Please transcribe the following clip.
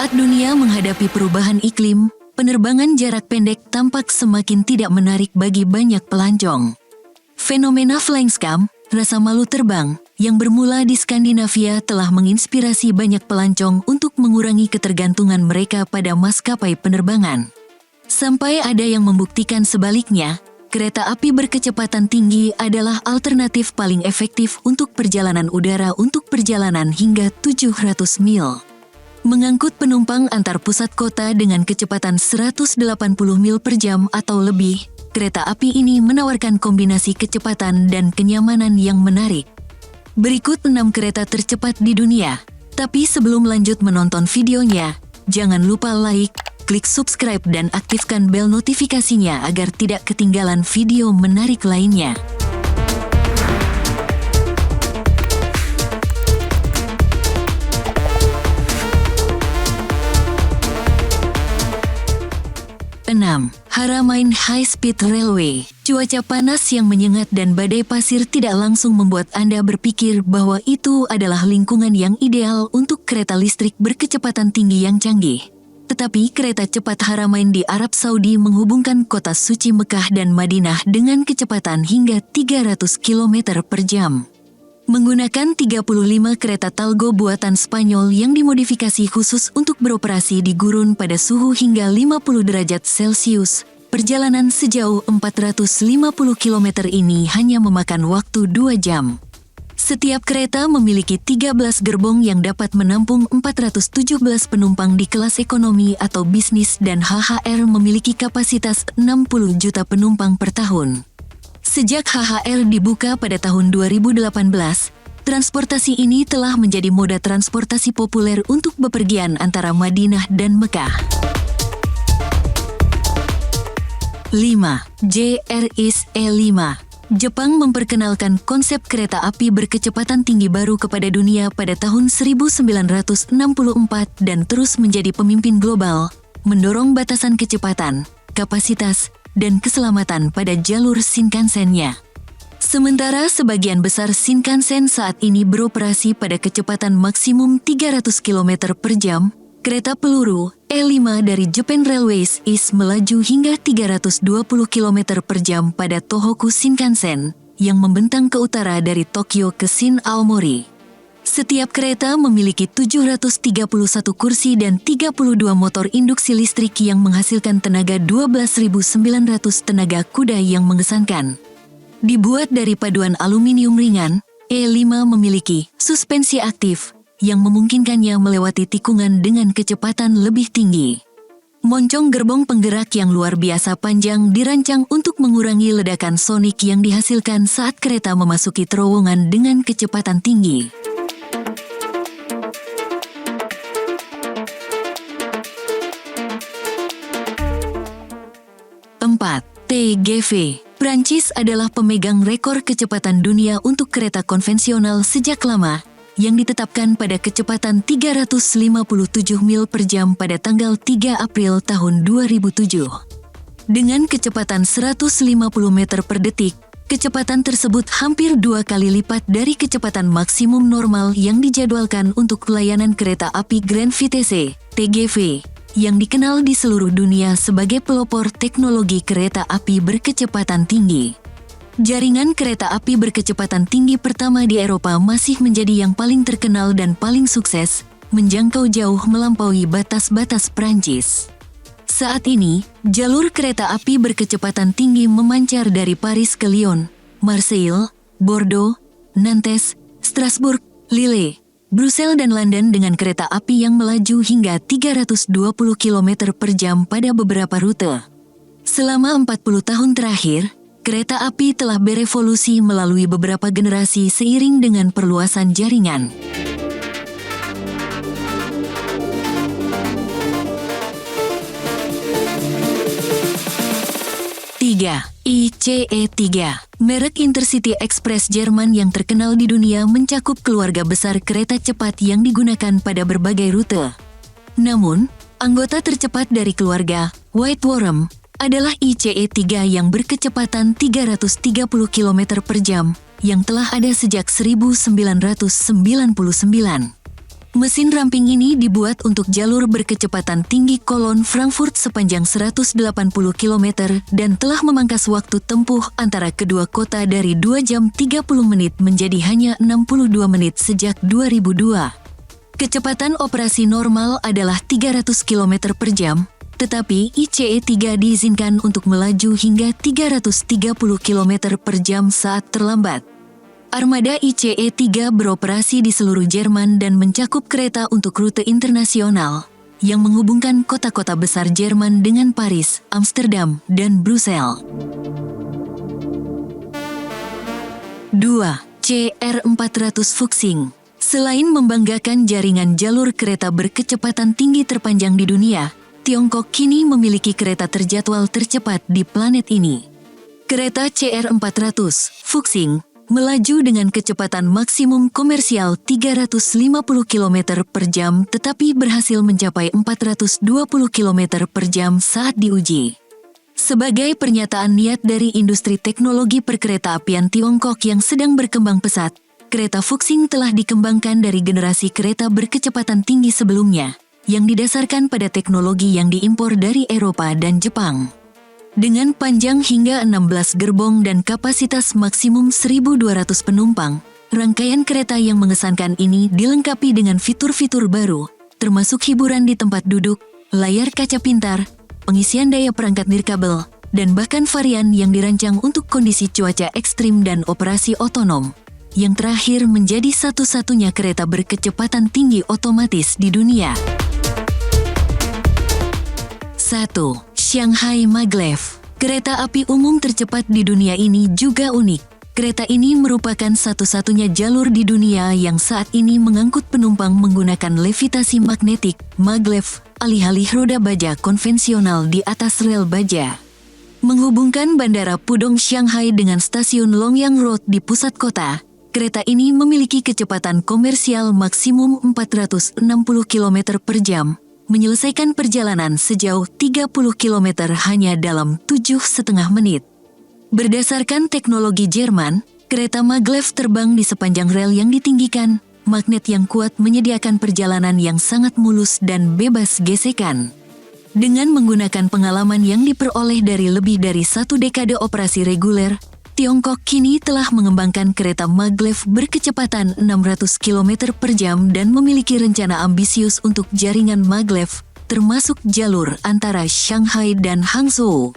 Saat dunia menghadapi perubahan iklim, penerbangan jarak pendek tampak semakin tidak menarik bagi banyak pelancong. Fenomena flying scam, rasa malu terbang, yang bermula di Skandinavia telah menginspirasi banyak pelancong untuk mengurangi ketergantungan mereka pada maskapai penerbangan. Sampai ada yang membuktikan sebaliknya, kereta api berkecepatan tinggi adalah alternatif paling efektif untuk perjalanan udara untuk perjalanan hingga 700 mil. Mengangkut penumpang antar pusat kota dengan kecepatan 180 mil per jam atau lebih, kereta api ini menawarkan kombinasi kecepatan dan kenyamanan yang menarik. Berikut 6 kereta tercepat di dunia. Tapi sebelum lanjut menonton videonya, jangan lupa like, klik subscribe dan aktifkan bel notifikasinya agar tidak ketinggalan video menarik lainnya. Haramain High Speed Railway. Cuaca panas yang menyengat dan badai pasir tidak langsung membuat Anda berpikir bahwa itu adalah lingkungan yang ideal untuk kereta listrik berkecepatan tinggi yang canggih. Tetapi kereta cepat Haramain di Arab Saudi menghubungkan kota suci Mekah dan Madinah dengan kecepatan hingga 300 km per jam. Menggunakan 35 kereta Talgo buatan Spanyol yang dimodifikasi khusus untuk beroperasi di gurun pada suhu hingga 50 derajat Celcius, perjalanan sejauh 450 km ini hanya memakan waktu 2 jam. Setiap kereta memiliki 13 gerbong yang dapat menampung 417 penumpang di kelas ekonomi atau bisnis dan HHR memiliki kapasitas 60 juta penumpang per tahun. Sejak HHR dibuka pada tahun 2018, transportasi ini telah menjadi moda transportasi populer untuk bepergian antara Madinah dan Mekah. 5. JRIS E5. Jepang memperkenalkan konsep kereta api berkecepatan tinggi baru kepada dunia pada tahun 1964 dan terus menjadi pemimpin global, mendorong batasan kecepatan, kapasitas, dan keselamatan pada jalur Shinkansen-nya. Sementara sebagian besar Shinkansen saat ini beroperasi pada kecepatan maksimum 300 km per jam, kereta peluru E5 dari Japan Railways is melaju hingga 320 km per jam pada Tohoku Shinkansen yang membentang ke utara dari Tokyo ke Shin Aomori. Setiap kereta memiliki 731 kursi dan 32 motor induksi listrik yang menghasilkan tenaga 12.900 tenaga kuda yang mengesankan. Dibuat dari paduan aluminium ringan, E5 memiliki suspensi aktif yang memungkinkannya melewati tikungan dengan kecepatan lebih tinggi. Moncong gerbong penggerak yang luar biasa panjang dirancang untuk mengurangi ledakan sonik yang dihasilkan saat kereta memasuki terowongan dengan kecepatan tinggi. 4. TGV. Prancis adalah pemegang rekor kecepatan dunia untuk kereta konvensional sejak lama, yang ditetapkan pada kecepatan 357 mil per jam pada tanggal 3 April tahun 2007. Dengan kecepatan 150 meter per detik, kecepatan tersebut hampir 2 kali lipat dari kecepatan maksimum normal yang dijadwalkan untuk layanan kereta api Grand Vitesse, TGV, yang dikenal di seluruh dunia sebagai pelopor teknologi kereta api berkecepatan tinggi. Jaringan kereta api berkecepatan tinggi pertama di Eropa masih menjadi yang paling terkenal dan paling sukses, menjangkau jauh melampaui batas-batas Prancis. Saat ini, jalur kereta api berkecepatan tinggi memancar dari Paris ke Lyon, Marseille, Bordeaux, Nantes, Strasbourg, Lille, Brussels dan London dengan kereta api yang melaju hingga 320 km per jam pada beberapa rute. Selama 40 tahun terakhir, kereta api telah berevolusi melalui beberapa generasi seiring dengan perluasan jaringan. 3. ICE 3. Merek Intercity Express Jerman yang terkenal di dunia mencakup keluarga besar kereta cepat yang digunakan pada berbagai rute. Namun, anggota tercepat dari keluarga, White Worm, adalah ICE 3 yang berkecepatan 330 km per jam, yang telah ada sejak 1999. Mesin ramping ini dibuat untuk jalur berkecepatan tinggi Cologne-Frankfurt sepanjang 180 km dan telah memangkas waktu tempuh antara kedua kota dari 2 jam 30 menit menjadi hanya 62 menit sejak 2002. Kecepatan operasi normal adalah 300 km per jam, tetapi ICE 3 diizinkan untuk melaju hingga 330 km per jam saat terlambat. Armada ICE 3 beroperasi di seluruh Jerman dan mencakup kereta untuk rute internasional yang menghubungkan kota-kota besar Jerman dengan Paris, Amsterdam, dan Brussels. 2. CR400 Fuchsing. Selain membanggakan jaringan jalur kereta berkecepatan tinggi terpanjang di dunia, Tiongkok kini memiliki kereta terjadwal tercepat di planet ini. Kereta CR400 Fuchsing melaju dengan kecepatan maksimum komersial 350 km per jam tetapi berhasil mencapai 420 km per jam saat diuji. Sebagai pernyataan niat dari industri teknologi perkeretaapian Tiongkok yang sedang berkembang pesat, kereta Fuchsing telah dikembangkan dari generasi kereta berkecepatan tinggi sebelumnya, yang didasarkan pada teknologi yang diimpor dari Eropa dan Jepang. Dengan panjang hingga 16 gerbong dan kapasitas maksimum 1.200 penumpang, rangkaian kereta yang mengesankan ini dilengkapi dengan fitur-fitur baru, termasuk hiburan di tempat duduk, layar kaca pintar, pengisian daya perangkat nirkabel, dan bahkan varian yang dirancang untuk kondisi cuaca ekstrim dan operasi otonom, yang terakhir menjadi satu-satunya kereta berkecepatan tinggi otomatis di dunia. 1. Shanghai Maglev. Kereta api umum tercepat di dunia ini juga unik. Kereta ini merupakan satu-satunya jalur di dunia yang saat ini mengangkut penumpang menggunakan levitasi magnetik, maglev, alih-alih roda baja konvensional di atas rel baja. Menghubungkan Bandara Pudong Shanghai dengan stasiun Longyang Road di pusat kota, kereta ini memiliki kecepatan komersial maksimum 460 km per jam, menyelesaikan perjalanan sejauh 30 km hanya dalam 7,5 menit. Berdasarkan teknologi Jerman, kereta maglev terbang di sepanjang rel yang ditinggikan, magnet yang kuat menyediakan perjalanan yang sangat mulus dan bebas gesekan. Dengan menggunakan pengalaman yang diperoleh dari lebih dari 1 dekade operasi reguler, Tiongkok kini telah mengembangkan kereta maglev berkecepatan 600 km per jam dan memiliki rencana ambisius untuk jaringan maglev, termasuk jalur antara Shanghai dan Hangzhou.